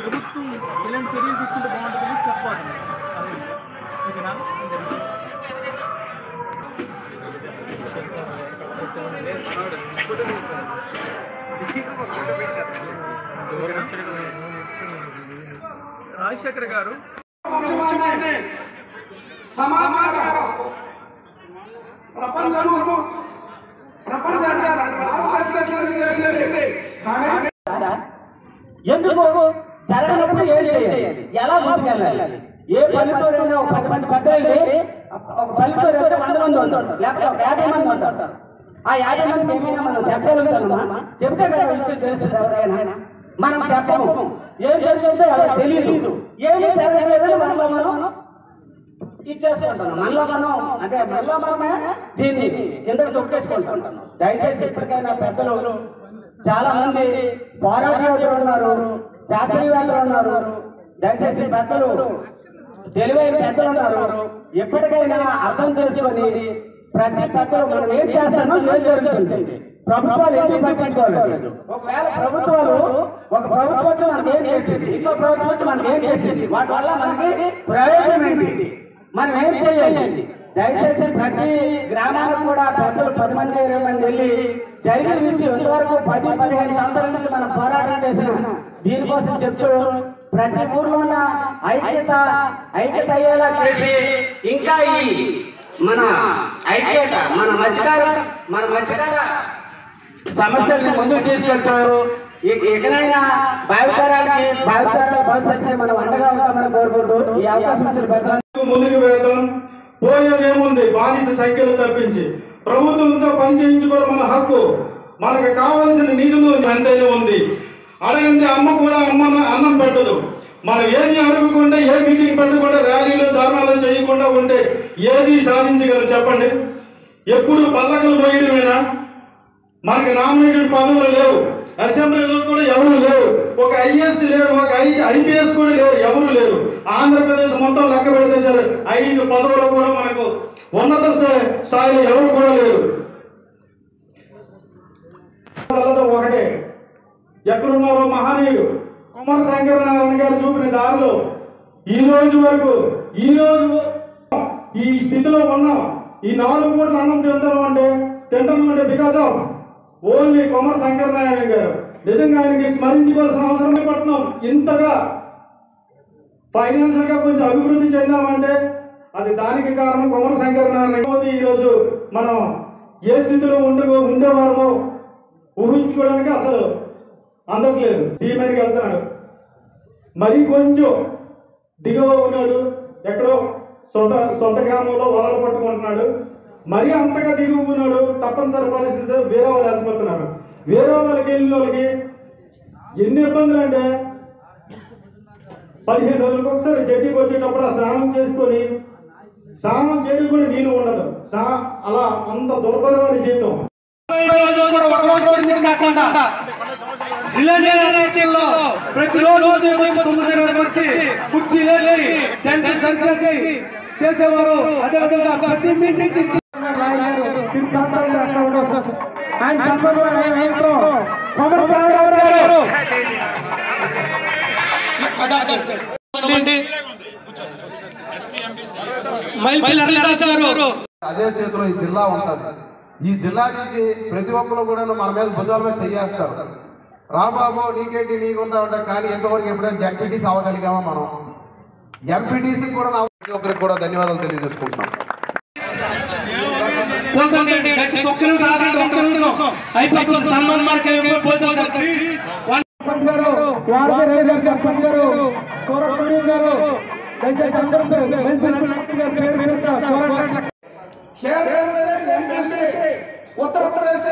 ప్రభుత్వం ఇలాంటి చర్యలు తీసుకుంటే బాగుంటుందని చెప్పాలి. అదే ఓకేనా? రాజశేఖర్ గారు సమాచారం ఎందుకు జరగనప్పుడు ఏం చేయాలి, ఎలా ముందుకెళ్ళాలి? ఏ పల్లెటూరైనా ఒక 10 మంది పెద్దలు, ఒక పల్లెటూరు అయితే 100 మంది ఉంటారు, లేకపోతే ఒక 50 మంది ఉంటారు. ఆ 50 మందికి ఏమైనా మనం చెప్పగలుగుతామా? చెప్తే కదా విషయం చేస్తుంది ఎవరైనా. మనం చెప్పము, ఏం జరిగిందో ఎవరికి తెలియదు. ఏమీ జరగలేదని మనలో మనం ఇచ్చేసుకుంటున్నాం. మనలో మనమే దీన్ని కిందకు తొక్కేసుకుంటున్నాం. దయచేసి ఇప్పటికైనా పెద్దలు చాలా మంది పోరాట యోధులు ఉన్నారు, శాస్త్రీయవేత్తలు ఉన్నారు. దయచేసి పెద్దలు, తెలివైన పెద్దలు ఉన్నారు. ఎప్పటికైనా అర్థం చేసుకొని ప్రతి పెద్దలు మనం ఏం చేస్తానో ఏం జరుగుతుంది. ప్రభుత్వాలు ఎందుకు పట్టించుకోలేదు? ఒకవేళ ఒక ప్రభుత్వం వచ్చి మనకి ఏం చేసేసి, ఇంకో ప్రభుత్వం వచ్చి మనకి ఏం చేసేసి, వాటి వల్ల మనకి ప్రయోజనం ఏంటి? మనం ఏం చేయాలి? దయచేసి ప్రతి గ్రామాలకు కూడా పెద్దలు 10 మంది 20 మంది వెళ్ళి జరిగిన విషయం ఇంతవరకు 10-15 సంవత్సరాల నుంచి మనం పోరాటం చేసిన దీనికోసం చెప్తూ ప్రతి ఊర్లో ఉన్న ఐక్యత అయ్యేలా చేసి ఇంకా ఈ మన ఐక్యత మన మధ్యకార సమస్యల్ని ముందుకు తీసుకెళ్తారు. ఎక్కడైనా భావితరాల భవిష్యత్తుని మనం అండగా ఉంటామని కోరుకుంటూ ఈ అవకాశం ఇచ్చిన పెద్దలు ముందుకు వెళ్తాం. పోయేదేముంది బానిస సంఖ్యలు తప్పించి ప్రభుత్వంతో పని చేయించుకోవడం మన హక్కు. మనకు కావలసిన నిధులు అంతైనా ఉంది. అడగండి అమ్మ కూడా అన్నం పెట్టదు. మనం ఏది అడగకుండా, ఏ మీటింగ్ పెట్టకుండా, ర్యాలీలు ధర్నాలు చేయకుండా ఉంటే ఏది సాధించగలరు చెప్పండి? ఎప్పుడు పల్లకలు పోయడమేనా? మనకి నామినేటెడ్ పదవులు లేవు, అసెంబ్లీలో కూడా ఎవరు లేరు, ఒక ఐఏఎస్ లేరు, ఒక ఐపీఎస్ కూడా లేరు, ఎవరు లేరు. ఆంధ్రప్రదేశ్ మొత్తం లెక్క పెడితే 5 పదవులు కూడా మనకు ఉన్నత స్థాయిలో ఎవరు కూడా లేరు. ఒకటే, ఎక్కడున్నారో మహనీయుడు కుమార శంకరనారాయణ గారు చూపిన దారిలో ఈ రోజు ఈ స్థితిలో ఉన్నాం. ఈ 4 పూటలు అన్నం తింటాం అంటే బికాస్ ఆఫ్ ఓన్లీ కుమార శంకరనారాయణ గారు. నిజంగా ఆయనకి స్మరించుకోవాల్సిన అవసరమే పడుతున్నాం. ఇంతగా ఫైనాన్షియల్ గా కొంచెం అభివృద్ధి చెందామంటే అది దానికి కారణం కుమార శంకరనారాయణ. ఈరోజు మనం ఏ స్థితిలో ఉండేవారమో ఊహించుకోవడానికి అసలు అందట్లేదు. సీఎంకి వెళ్తున్నాడు, మరి కొంచెం దిగువ ఉన్నాడు, ఎక్కడో సొంత గ్రామంలో వలలు పట్టుకుంటున్నాడు. మరీ అంతగా దిగువ ఉన్నాడు, తప్పనిసరి పరిస్థితి వేరే వాళ్ళు వెళ్ళిపోతున్నారు. వేరే వాళ్ళకి వెళ్ళిన వాళ్ళకి ఎన్ని ఇబ్బందులు అంటే 15 రోజులకు ఒకసారి జడ్డీకి వచ్చేటప్పుడు ఆ స్నానం చేయడం కూడా నీళ్ళు ఉండదు. అలా అంత దుర్భరమైన జీవితం. ప్రతిరోజు వచ్చి కుర్చీలు చేసేవారు. అదేవిధంగా ప్రతి మీటింగ్ అదే చేతిలో ఈ జిల్లా ఉంటుంది. ఈ జిల్లా నుంచి ప్రతి ఒక్కరు కూడా మన మీద భుజాల మీద చెయ్యేస్తారు. రాబాబు నీకేంటి నీకుంటా ఉంటాయి. కానీ ఎంతవరకు ఎప్పుడైనా జడ్పీటీసీ అవ్వగలిగామా? మనం ఎంపీటీసీ కూడా ప్రతి ఒక్కరికి కూడా ధన్యవాదాలు తెలియజేసుకుంటున్నాం. ఉత్తరప్రదేశ్